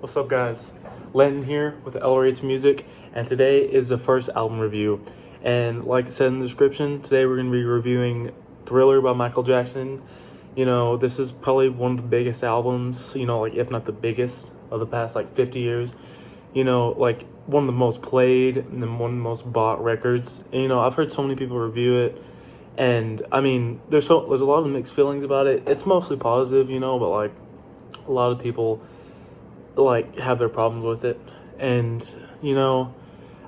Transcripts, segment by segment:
What's up, guys? Len here with LRH Music, and today is the first album review. And like I said in the description, today we're going to be reviewing Thriller by Michael Jackson. You know, this is probably one of the biggest albums, if not the biggest of the past 50 years. One of the most played and then one of the most bought records. And, I've heard so many people review it, and I mean, there's a lot of mixed feelings about it. It's mostly positive, but a lot of people have their problems with it. And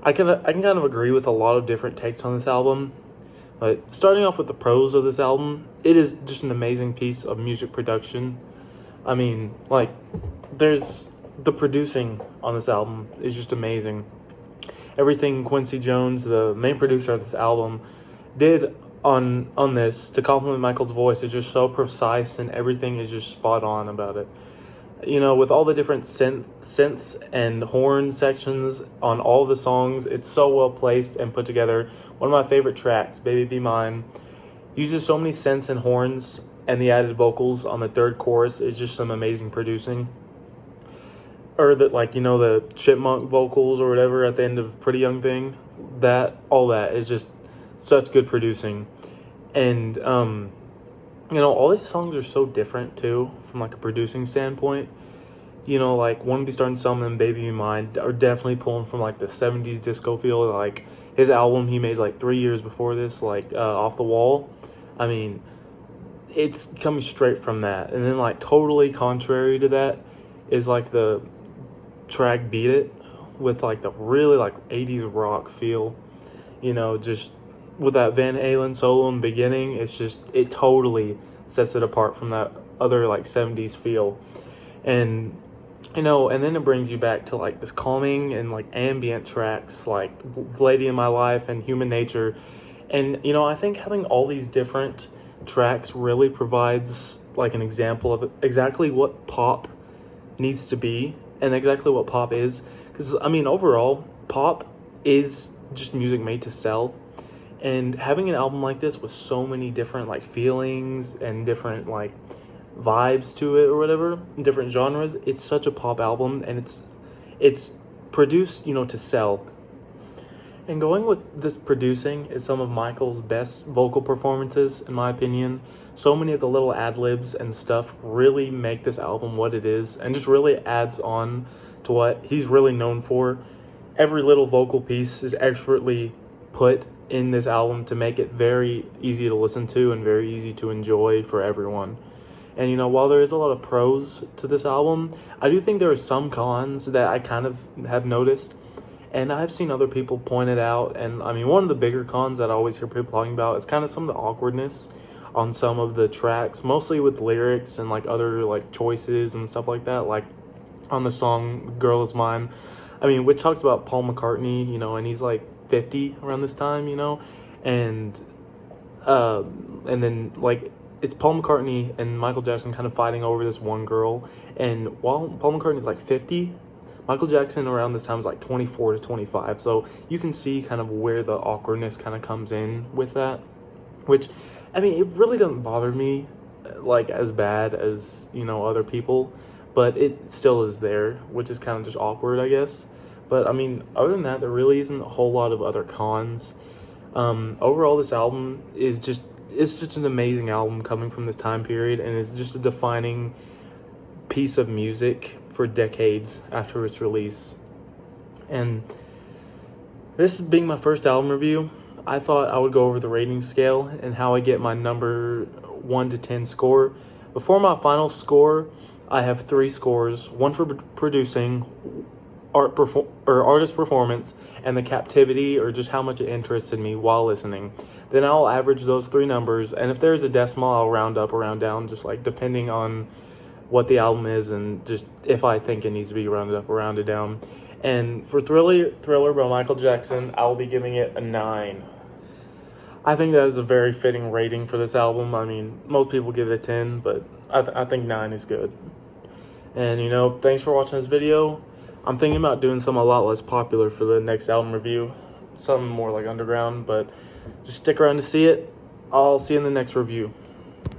I can kind of agree with a lot of different takes on this album. But starting off with the pros of this album, it is just an amazing piece of music production. I mean, there's the producing on this album is just amazing. Everything Quincy Jones, the main producer of this album, did on this to complement Michael's voice is just so precise, and everything is just spot on about it. With all the different synths and horn sections on all the songs, it's so well placed and put together. One of my favorite tracks, Baby Be Mine, uses so many synths and horns, and the added vocals on the third chorus is just some amazing producing. Or the chipmunk vocals or whatever at the end of Pretty Young Thing, all that is just such good producing. And all these songs are so different too, from a producing standpoint. Wanna Be Starting Something and Baby Be Mine are definitely pulling from the 70s disco feel. His album he made 3 years before this, Off the Wall. I mean, it's coming straight from that. And then totally contrary to that is the track Beat It, with the really 80s rock feel. Just with that Van Halen solo in the beginning, it totally sets it apart from that other 70s feel. And and then it brings you back to this calming and ambient tracks like Lady in My Life and Human Nature. And I think having all these different tracks really provides an example of exactly what pop needs to be and exactly what pop is. Because overall, pop is just music made to sell. And having an album like this with so many different feelings and different vibes to it or whatever, different genres, it's such a pop album, and it's produced to sell. And going with this producing is some of Michael's best vocal performances, in my opinion. So many of the little ad-libs and stuff really make this album what it is, and just really adds on to what he's really known for. Every little vocal piece is expertly put in this album to make it very easy to listen to and very easy to enjoy for everyone. And while there is a lot of pros to this album, I do think there are some cons that I kind of have noticed, and I've seen other people point it out. And one of the bigger cons that I always hear people talking about is kind of some of the awkwardness on some of the tracks, mostly with lyrics and other choices and stuff like that, on the song Girl Is Mine, which talks about Paul McCartney, and he's 50 around this time, and then it's Paul McCartney and Michael Jackson kind of fighting over this one girl. And while Paul McCartney's 50, Michael Jackson around this time is 24 to 25. So you can see kind of where the awkwardness kind of comes in with that, which it really doesn't bother me as bad as other people, but it still is there, which is kind of just awkward, I guess. But other than that, there really isn't a whole lot of other cons. Overall, this album is just an amazing album coming from this time period, and it's just a defining piece of music for decades after its release. And this being my first album review, I thought I would go over the rating scale and how I get my number 1 to 10 score. Before my final score, I have 3 scores: one for producing, artist performance, and the captivity, or just how much it interested me while listening. Then I'll average those 3 numbers, and if there's a decimal, I'll round up or round down, just depending on what the album is and just if I think it needs to be rounded up or rounded down. And for Thriller by Michael Jackson, I'll be giving it a 9. I think that is a very fitting rating for this album. Most people give it a 10, but I think 9 is good. And thanks for watching this video. I'm thinking about doing something a lot less popular for the next album review, something more underground, but just stick around to see it. I'll see you in the next review.